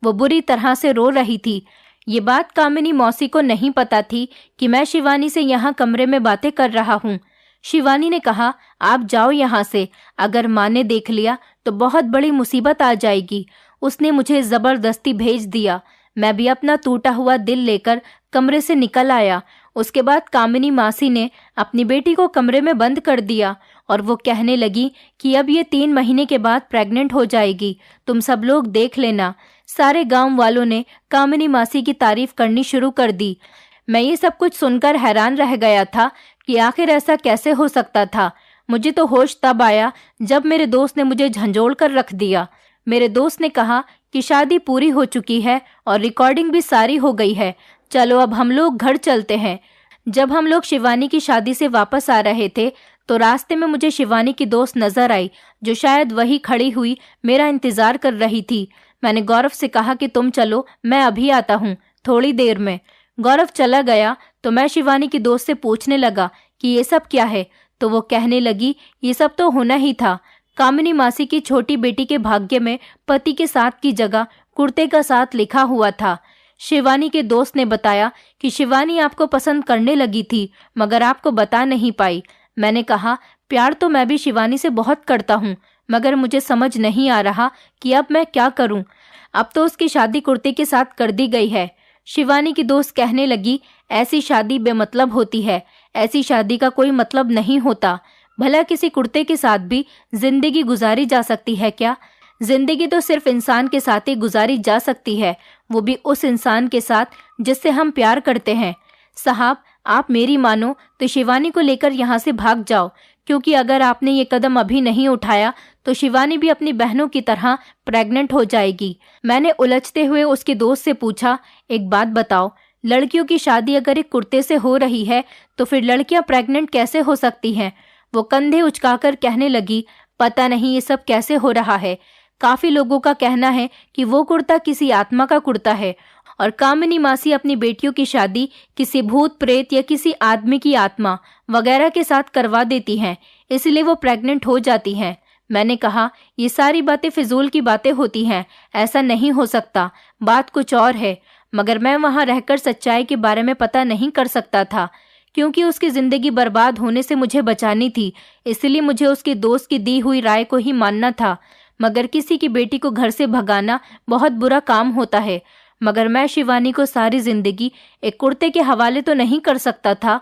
वो बुरी तरह से रो रही थी। ये बात कामिनी मौसी को नहीं पता थी कि मैं शिवानी से यहाँ कमरे में बातें कर रहा हूँ। शिवानी ने कहा, आप जाओ यहाँ से, अगर माँ ने देख लिया तो बहुत बड़ी मुसीबत आ जाएगी। उसने मुझे जबरदस्ती भेज दिया। मैं भी अपना टूटा हुआ दिल लेकर कमरे से निकल आया। उसके बाद कामिनी मासी ने अपनी बेटी को कमरे में बंद कर दिया और वो कहने लगी कि अब ये 3 महीने के बाद प्रेग्नेंट हो जाएगी, तुम सब लोग देख लेना। सारे गांव वालों ने कामिनी मासी की तारीफ करनी शुरू कर दी। मैं ये सब कुछ सुनकर हैरान रह गया था कि आखिर ऐसा कैसे हो सकता था। मुझे तो होश तब आया जब मेरे दोस्त ने मुझे झंझोड़ कर रख दिया। मेरे दोस्त ने कहा कि शादी पूरी हो चुकी है और रिकॉर्डिंग भी सारी हो गई है, चलो अब हम लोग घर चलते हैं। जब हम लोग शिवानी की शादी से वापस आ रहे थे तो रास्ते में मुझे शिवानी की दोस्त नजर आई, जो शायद वही खड़ी हुई मेरा इंतजार कर रही थी। मैंने गौरव से कहा कि तुम चलो, मैं अभी आता हूँ, थोड़ी देर में। गौरव चला गया तो मैं शिवानी की दोस्त से पूछने लगा कि ये सब क्या है, तो वो कहने लगी, ये सब तो होना ही था। कामिनी मासी की छोटी बेटी के भाग्य में पति के साथ की जगह कुर्ते का साथ लिखा हुआ था। शिवानी के दोस्त ने बताया कि शिवानी आपको पसंद करने लगी थी मगर आपको बता नहीं पाई। मैंने कहा, प्यार तो मैं भी शिवानी से बहुत करता हूँ, मगर मुझे समझ नहीं आ रहा कि अब मैं क्या करूँ। अब तो उसकी शादी कुर्ते के साथ कर दी गई है। शिवानी की दोस्त कहने लगी, ऐसी शादी बेमतलब होती है, ऐसी शादी का कोई मतलब नहीं होता। भला किसी कुर्ते के साथ भी जिंदगी गुजारी जा सकती है क्या? जिंदगी तो सिर्फ इंसान के साथ ही गुजारी जा सकती है, वो भी उस इंसान के साथ जिससे हम प्यार करते हैं। साहब, आप मेरी मानो तो शिवानी को लेकर यहाँ से भाग जाओ, क्योंकि अगर आपने ये कदम अभी नहीं उठाया तो शिवानी भी अपनी बहनों की तरह प्रेग्नेंट हो जाएगी। मैंने उलझते हुए उसके दोस्त से पूछा, एक बात बताओ, लड़कियों की शादी अगर एक कुर्ते से हो रही है तो फिर लड़कियां प्रेग्नेंट कैसे हो सकती हैं? वो कंधे उचकाकर कहने लगी, पता नहीं ये सब कैसे हो रहा है। काफी लोगों का कहना है कि वो कुर्ता किसी आत्मा का कुर्ता है और कामिनी मासी अपनी बेटियों की शादी किसी भूत प्रेत या किसी आदमी की आत्मा वगैरह के साथ करवा देती हैं, इसलिए वो प्रेग्नेंट हो जाती हैं। मैंने कहा, ये सारी बातें फिजूल की बातें होती हैं, ऐसा नहीं हो सकता, बात कुछ और है। मगर मैं वहां रहकर सच्चाई के बारे में पता नहीं कर सकता था, क्योंकि उसकी जिंदगी बर्बाद होने से मुझे बचानी थी, इसलिए मुझे उसके दोस्त की दी हुई राय को ही मानना था। मगर किसी की बेटी को घर से भगाना बहुत बुरा काम होता है। मगर मैं शिवानी को सारी जिंदगी एक कुर्ते के हवाले तो नहीं कर सकता था।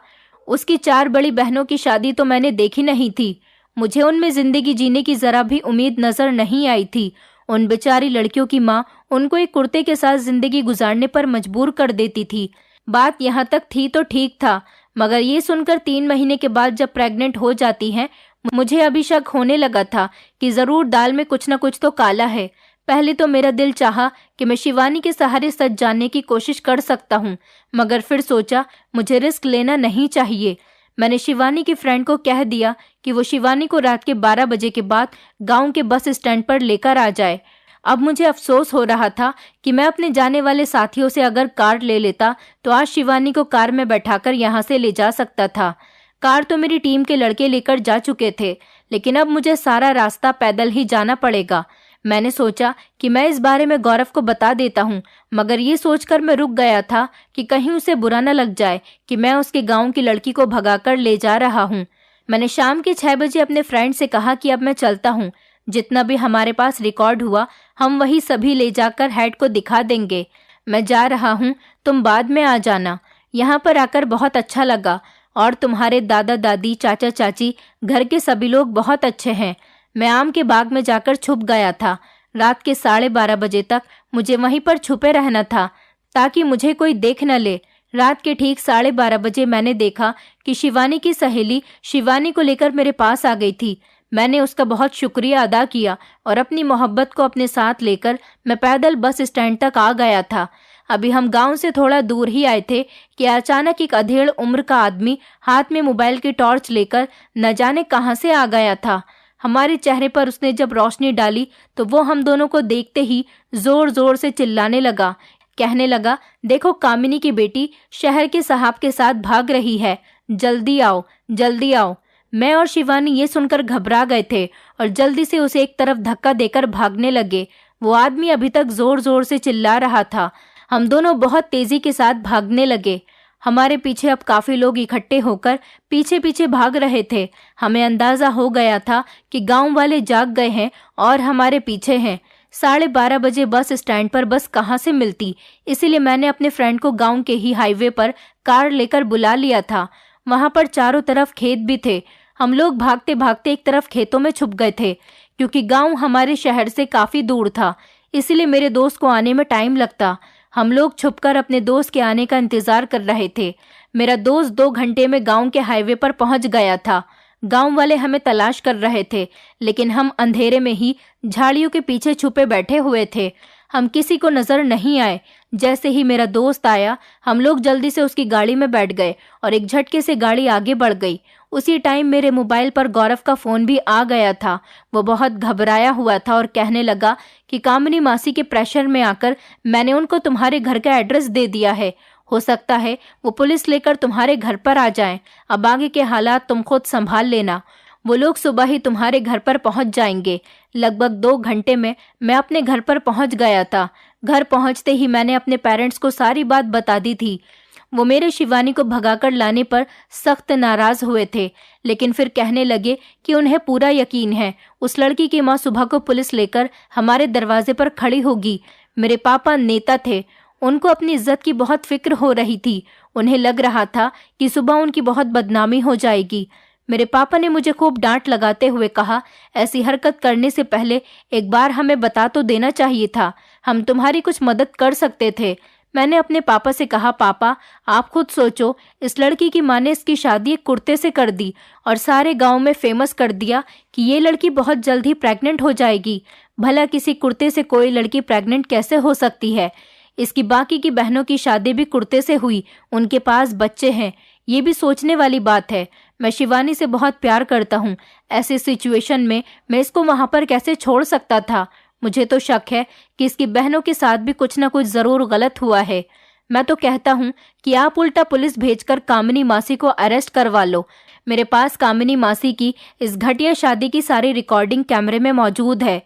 उसकी 4 बड़ी बहनों की शादी तो मैंने देखी नहीं थी। मुझे उनमें जिंदगी जीने की जरा भी उम्मीद नजर नहीं आई थी। उन बेचारी लड़कियों की माँ उनको एक कुर्ते के साथ जिंदगी गुजारने पर मजबूर कर देती थी। बात यहाँ तक थी तो ठीक था, मगर ये सुनकर 3 महीने के बाद जब प्रेग्नेंट हो जाती हैं, मुझे अभी शक होने लगा था कि जरूर दाल में कुछ न कुछ तो काला है। पहले तो मेरा दिल चाहा कि मैं शिवानी के सहारे सच जानने की कोशिश कर सकता हूँ, मगर फिर सोचा मुझे रिस्क लेना नहीं चाहिए। मैंने शिवानी की फ्रेंड को कह दिया कि वो शिवानी को रात के 12 बजे के बाद गांव के बस स्टैंड पर लेकर आ जाए। अब मुझे अफसोस हो रहा था कि मैं अपने जाने वाले साथियों से अगर कार ले लेता तो आज शिवानी को कार में बैठाकर यहाँ से ले जा सकता था। कार तो मेरी टीम के लड़के लेकर जा चुके थे, लेकिन अब मुझे सारा रास्ता पैदल ही जाना पड़ेगा। मैंने सोचा कि मैं इस बारे में गौरव को बता देता हूँ, मगर ये सोचकर मैं रुक गया था कि कहीं उसे बुरा न लग जाए कि मैं उसके गांव की लड़की को भगाकर ले जा रहा हूँ। मैंने शाम के 6 बजे अपने फ्रेंड से कहा कि अब मैं चलता हूँ, जितना भी हमारे पास रिकॉर्ड हुआ हम वही सभी ले जाकर हेड को दिखा देंगे। मैं जा रहा हूँ, तुम बाद में आ जाना। यहाँ पर आकर बहुत अच्छा लगा और तुम्हारे दादा दादी, चाचा चाची, घर के सभी लोग बहुत अच्छे हैं। मैं आम के बाग में जाकर छुप गया था। रात के 12:30 बजे तक मुझे वहीं पर छुपे रहना था ताकि मुझे कोई देख न ले। रात के ठीक 12:30 बजे मैंने देखा कि शिवानी की सहेली शिवानी को लेकर मेरे पास आ गई थी। मैंने उसका बहुत शुक्रिया अदा किया और अपनी मोहब्बत को अपने साथ लेकर मैं पैदल बस स्टैंड तक आ गया था। अभी हम गांव से थोड़ा दूर ही आए थे कि अचानक एक अधेड़ उम्र का आदमी हाथ में मोबाइल की टॉर्च लेकर न जाने कहां से आ गया था। हमारे चेहरे पर उसने जब रोशनी डाली तो वो हम दोनों को देखते ही जोर जोर से चिल्लाने लगा। कहने लगा, देखो कामिनी की बेटी शहर के साहब के साथ भाग रही है, जल्दी आओ, जल्दी आओ। मैं और शिवानी ये सुनकर घबरा गए थे और जल्दी से उसे एक तरफ धक्का देकर भागने लगे। वो आदमी अभी तक जोर जोर से चिल्ला रहा था। हम दोनों बहुत तेजी के साथ भागने लगे। हमारे पीछे अब काफी लोग इकट्ठे होकर पीछे पीछे भाग रहे थे। हमें अंदाजा हो गया था कि गांव वाले जाग गए हैं और हमारे पीछे हैं। 12:30 बजे बस स्टैंड पर बस कहाँ से मिलती, इसीलिए मैंने अपने फ्रेंड को गांव के ही हाईवे पर कार लेकर बुला लिया था। वहां पर चारों तरफ खेत भी थे। हम लोग भागते भागते एक तरफ खेतों में छुप गए थे। क्योंकि गांव हमारे शहर से काफी दूर था, इसीलिए मेरे दोस्त को आने में टाइम लगता। हम लोग छुपकर अपने दोस्त के आने का इंतजार कर रहे थे। मेरा दोस्त 2 घंटे में गांव के हाईवे पर पहुंच गया था। गांव वाले हमें तलाश कर रहे थे, लेकिन हम अंधेरे में ही झाड़ियों के पीछे छुपे बैठे हुए थे। हम किसी को नजर नहीं आए। जैसे ही मेरा दोस्त आया, हम लोग जल्दी से उसकी गाड़ी में बैठ गए और एक झटके से गाड़ी आगे बढ़ गई। उसी टाइम मेरे मोबाइल पर गौरव का फोन भी आ गया था। वो बहुत घबराया हुआ था और कहने लगा कि कामिनी मासी के प्रेशर में आकर मैंने उनको तुम्हारे घर का एड्रेस दे दिया है। हो सकता है वो पुलिस लेकर तुम्हारे घर पर आ जाएं। अब आगे के हालात तुम खुद संभाल लेना। वो लोग सुबह ही तुम्हारे घर पर पहुंच जाएंगे। लगभग 2 घंटे में मैं अपने घर पर पहुंच गया था। घर पहुंचते ही मैंने अपने पेरेंट्स को सारी बात बता दी थी। वो मेरे शिवानी को भगाकर लाने पर सख्त नाराज हुए थे, लेकिन फिर कहने लगे कि उन्हें पूरा यकीन है उस लड़की की मां सुबह को पुलिस लेकर हमारे दरवाजे पर खड़ी होगी। मेरे पापा नेता थे, उनको अपनी इज्जत की बहुत फिक्र हो रही थी। उन्हें लग रहा था कि सुबह उनकी बहुत बदनामी हो जाएगी। मेरे पापा ने मुझे खूब डांट लगाते हुए कहा, ऐसी हरकत करने से पहले एक बार हमें बता तो देना चाहिए था, हम तुम्हारी कुछ मदद कर सकते थे। मैंने अपने पापा से कहा, पापा आप खुद सोचो, इस लड़की की माँ ने इसकी शादी एक कुर्ते से कर दी और सारे गांव में फेमस कर दिया कि ये लड़की बहुत जल्द ही प्रेग्नेंट हो जाएगी। भला किसी कुर्ते से कोई लड़की प्रेग्नेंट कैसे हो सकती है? इसकी बाकी की बहनों की शादी भी कुर्ते से हुई, उनके पास बच्चे हैं। ये भी सोचने वाली बात है। मैं शिवानी से बहुत प्यार करता हूँ। ऐसे सिचुएशन में मैं इसको वहां पर कैसे छोड़ सकता था? मुझे तो शक है कि इसकी बहनों के साथ भी कुछ ना कुछ जरूर गलत हुआ है। मैं तो कहता हूँ कि आप उल्टा पुलिस भेजकर कामिनी मासी को अरेस्ट करवा लो। मेरे पास कामिनी मासी की इस घटिया शादी की सारी रिकॉर्डिंग कैमरे में मौजूद है।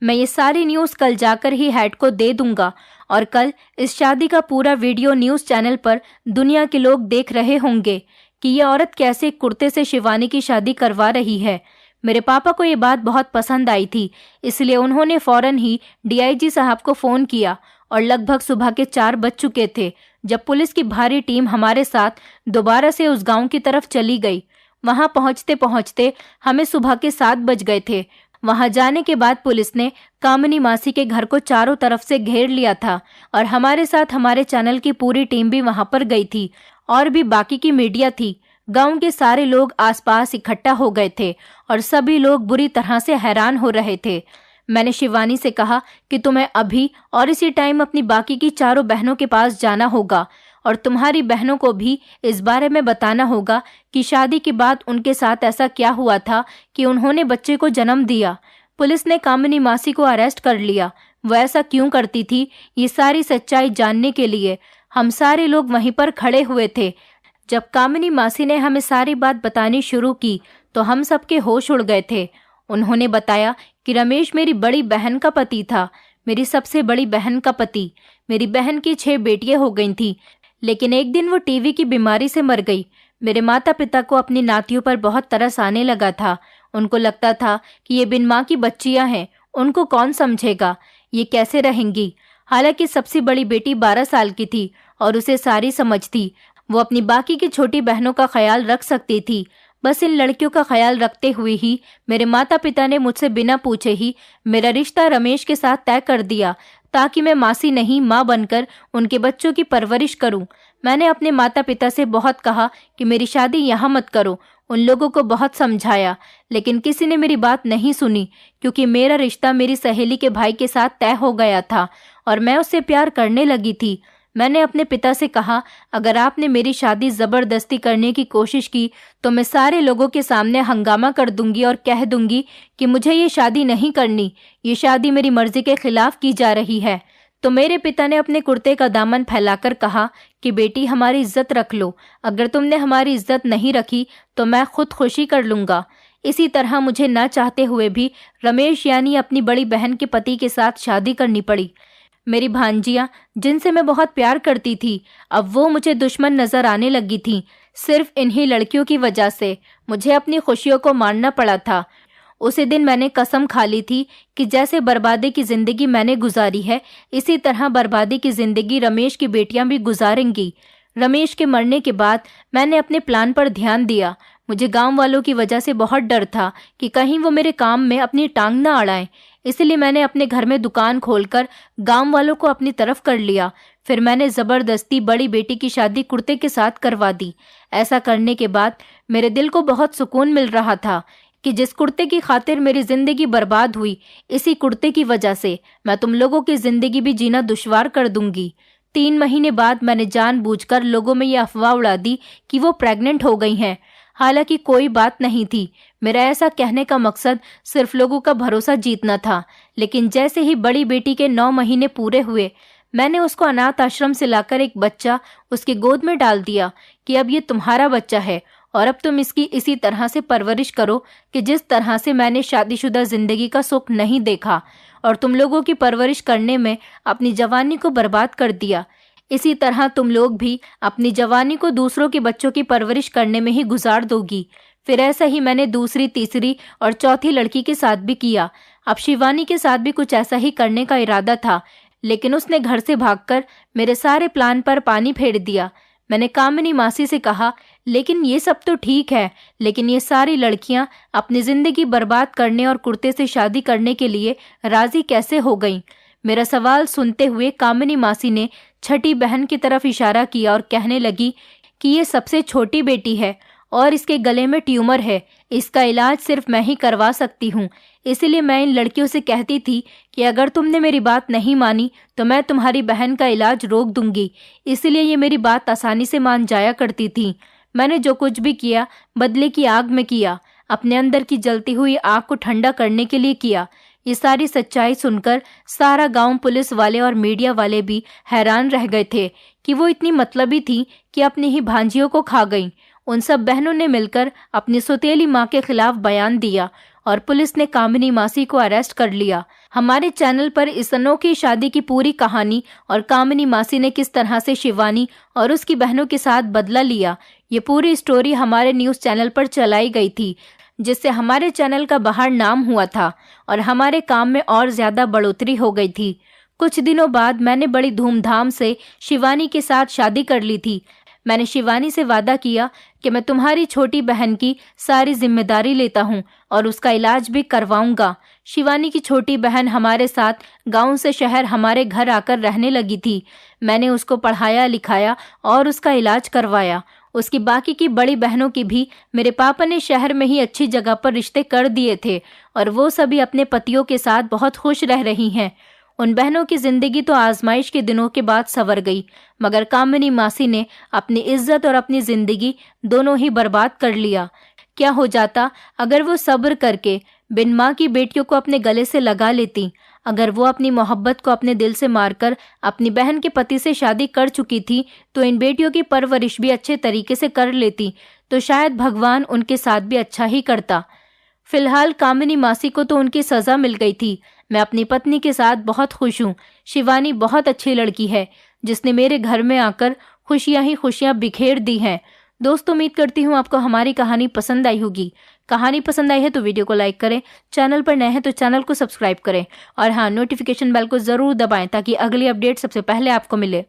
मैं ये सारी न्यूज़ कल जाकर ही हेड को दे दूंगा और कल इस शादी का पूरा वीडियो न्यूज़ चैनल पर दुनिया के लोग देख रहे होंगे कि ये औरत कैसे कुर्ते से शिवानी की शादी करवा रही है। मेरे पापा को ये बात बहुत पसंद आई थी, इसलिए उन्होंने फौरन ही डीआईजी साहब को फ़ोन किया और लगभग सुबह के 4 बज चुके थे जब पुलिस की भारी टीम हमारे साथ दोबारा से उस गांव की तरफ चली गई। वहां पहुंचते पहुंचते हमें सुबह के 7 बज गए थे। वहां जाने के बाद पुलिस ने कामिनी मासी के घर को चारों तरफ से घेर लिया था और हमारे साथ हमारे चैनल की पूरी टीम भी वहां पर गई थी और भी बाकी की मीडिया थी। गांव के सारे लोग आसपास इकट्ठा हो गए थे और सभी लोग बुरी तरह से हैरान हो रहे थे। मैंने शिवानी से कहा कि तुम्हें अभी और इसी टाइम अपनी बाकी की 4 बहनों के पास जाना होगा और तुम्हारी बहनों को भी इस बारे में बताना होगा कि शादी के बाद उनके साथ ऐसा क्या हुआ था कि उन्होंने बच्चे को जन्म दिया। पुलिस ने कामिनी मासी को अरेस्ट कर लिया। वो ऐसा क्यों करती थी, ये सारी सच्चाई जानने के लिए हम सारे लोग वहीं पर खड़े हुए थे। जब कामिनी मासी ने हमें सारी बात बतानी शुरू की तो हम सबके होश उड़ गए थे। उन्होंने बताया कि रमेश मेरी बड़ी बहन का पति था, मेरी सबसे बड़ी बहन का पति। मेरी बहन की 6 बेटियां हो गई थी, लेकिन एक दिन वो टीवी की बीमारी से मर गई। मेरे माता पिता को अपनी नातियों पर बहुत तरस आने लगा था। उनको लगता था कि ये बिन माँ की बच्चियां हैं, उनको कौन समझेगा, ये कैसे रहेंगी। हालांकि सबसे बड़ी बेटी 12 साल की थी और उसे सारी समझ थी। वो अपनी बाकी की छोटी बहनों का ख्याल रख सकती थी। बस इन लड़कियों का ख्याल रखते हुए ही मेरे माता पिता ने मुझसे बिना पूछे ही मेरा रिश्ता रमेश के साथ तय कर दिया, ताकि मैं मासी नहीं माँ बनकर उनके बच्चों की परवरिश करूं। मैंने अपने माता पिता से बहुत कहा कि मेरी शादी यहाँ मत करो। उन लोगों को बहुत समझाया, लेकिन किसी ने मेरी बात नहीं सुनी, क्योंकि मेरा रिश्ता मेरी सहेली के भाई के साथ तय हो गया था और मैं उससे प्यार करने लगी थी। मैंने अपने पिता से कहा, अगर आपने मेरी शादी जबरदस्ती करने की कोशिश की तो मैं सारे लोगों के सामने हंगामा कर दूंगी और कह दूंगी कि मुझे ये शादी नहीं करनी, ये शादी मेरी मर्जी के खिलाफ की जा रही है। तो मेरे पिता ने अपने कुर्ते का दामन फैलाकर कहा कि बेटी, हमारी इज्जत रख लो। अगर तुमने हमारी इज्जत नहीं रखी तो मैं खुदकुशी कर लूंगा। इसी तरह मुझे न चाहते हुए भी रमेश यानी अपनी बड़ी बहन के पति के साथ शादी करनी पड़ी। मेरी भांजियां, जिनसे मैं बहुत प्यार करती थी, अब वो मुझे दुश्मन नजर आने लगी थीं। सिर्फ इन्हीं लड़कियों की वजह से मुझे अपनी खुशियों को मारना पड़ा था। उसी दिन मैंने कसम खा ली थी कि जैसे बर्बादी की जिंदगी मैंने गुजारी है, इसी तरह बर्बादी की जिंदगी रमेश की बेटियां भी गुजारेंगी। रमेश के मरने के बाद मैंने अपने प्लान पर ध्यान दिया। मुझे गांव वालों की वजह से बहुत डर था कि कहीं वो मेरे काम में अपनी टांग न अड़ाएं। इसलिए मैंने अपने घर में दुकान खोलकर गांव वालों को अपनी तरफ कर लिया। फिर मैंने जबरदस्ती बड़ी बेटी की शादी कुर्ते के साथ करवा दी। ऐसा करने के बाद मेरे दिल को बहुत सुकून मिल रहा था कि जिस कुर्ते की खातिर मेरी जिंदगी बर्बाद हुई, इसी कुर्ते की वजह से मैं तुम लोगों की जिंदगी भी जीना दुश्वार कर दूंगी। 3 महीने बाद मैंने जानबूझकर लोगों में यह अफवाह उड़ा दी कि वो प्रेग्नेंट हो गई हैं। हालांकि कोई बात नहीं थी। मेरा ऐसा कहने का मकसद सिर्फ लोगों का भरोसा जीतना था। लेकिन जैसे ही बड़ी बेटी के 9 महीने पूरे हुए, मैंने उसको अनाथ आश्रम से लाकर एक बच्चा उसकी गोद में डाल दिया कि अब ये तुम्हारा बच्चा है और अब तुम इसकी इसी तरह से परवरिश करो कि जिस तरह से मैंने शादीशुदा जिंदगी का सुख नहीं देखा और तुम लोगों की परवरिश करने में अपनी जवानी को बर्बाद कर दिया। इसी तरह तुम लोग भी अपनी जवानी को दूसरों के बच्चों की परवरिश करने में ही गुजार दोगी। फिर ऐसा ही मैंने दूसरी, तीसरी और चौथी लड़की के साथ भी किया। अब शिवानी के साथ भी कुछ ऐसा ही करने का इरादा था, लेकिन उसने घर से भागकर मेरे सारे प्लान पर पानी फेर दिया। मैंने कामिनी मासी से कहा, लेकिन ये सब तो ठीक है, लेकिन ये सारी लड़कियां अपनी जिंदगी बर्बाद करने और कुर्ते से शादी करने के लिए राजी कैसे हो गईं? मेरा सवाल सुनते हुए कामिनी मासी ने छठी बहन की तरफ इशारा किया और कहने लगी कि ये सबसे छोटी बेटी है और इसके गले में ट्यूमर है। इसका इलाज सिर्फ मैं ही करवा सकती हूँ। इसलिए मैं इन लड़कियों से कहती थी कि अगर तुमने मेरी बात नहीं मानी तो मैं तुम्हारी बहन का इलाज रोक दूंगी। इसलिए ये मेरी बात आसानी से मान जाया करती थी। मैंने जो कुछ भी किया बदले की आग में किया, अपने अंदर की जलती हुई आग को ठंडा करने के लिए किया। ये सारी सच्चाई सुनकर सारा गांव, पुलिस वाले और मीडिया वाले भी हैरान रह गए थे कि वो इतनी मतलबी थी कि अपनी ही भांजियों को खा गईं। उन सब बहनों ने मिलकर अपनी सौतेली माँ के खिलाफ बयान दिया और पुलिस ने कामिनी मासी को अरेस्ट कर लिया। हमारे चैनल पर इस अनोखी शादी की पूरी कहानी और कामिनी मासी ने किस तरह से शिवानी और उसकी बहनों के साथ बदला लिया, ये पूरी स्टोरी हमारे न्यूज़ चैनल पर चलाई गई थी, जिससे हमारे चैनल का बाहर नाम हुआ था और हमारे काम में और ज्यादा बढ़ोतरी हो गई थी। कुछ दिनों बाद मैंने बड़ी धूमधाम से शिवानी के साथ शादी कर ली थी। मैंने शिवानी से वादा किया कि मैं तुम्हारी छोटी बहन की सारी जिम्मेदारी लेता हूँ और उसका इलाज भी करवाऊंगा। शिवानी की छोटी बहन हमारे साथ गांव से शहर हमारे घर आकर रहने लगी थी। मैंने उसको पढ़ाया लिखाया और उसका इलाज करवाया। उसकी बाकी की बड़ी बहनों की भी मेरे पापा ने शहर में ही अच्छी जगह पर रिश्ते कर दिए थे और वो सभी अपने पतियों के साथ बहुत खुश रह रही हैं। उन बहनों की जिंदगी तो आजमाइश के दिनों के बाद संवर गई, मगर कामिनी मासी ने अपनी इज्जत और अपनी जिंदगी दोनों ही बर्बाद कर लिया। क्या हो जाता अगर वो सब्र करके बिन माँ की बेटियों को अपने गले से लगा लेती? अगर वो अपनी मोहब्बत को अपने दिल से मारकर अपनी बहन के पति से शादी कर चुकी थी तो इन बेटियों की परवरिश भी अच्छे तरीके से कर लेती, तो शायद भगवान उनके साथ भी अच्छा ही करता। फिलहाल कामिनी मासी को तो उनकी सजा मिल गई थी। मैं अपनी पत्नी के साथ बहुत खुश हूँ। शिवानी बहुत अच्छी लड़की है जिसने मेरे घर में आकर खुशियां ही खुशियां बिखेर दी हैं। दोस्तों, उम्मीद करती हूँ आपको हमारी कहानी पसंद आई होगी। कहानी पसंद आई है तो वीडियो को लाइक करें, चैनल पर नए हैं तो चैनल को सब्सक्राइब करें और हाँ, नोटिफिकेशन बेल को जरूर दबाएं ताकि अगली अपडेट सबसे पहले आपको मिले।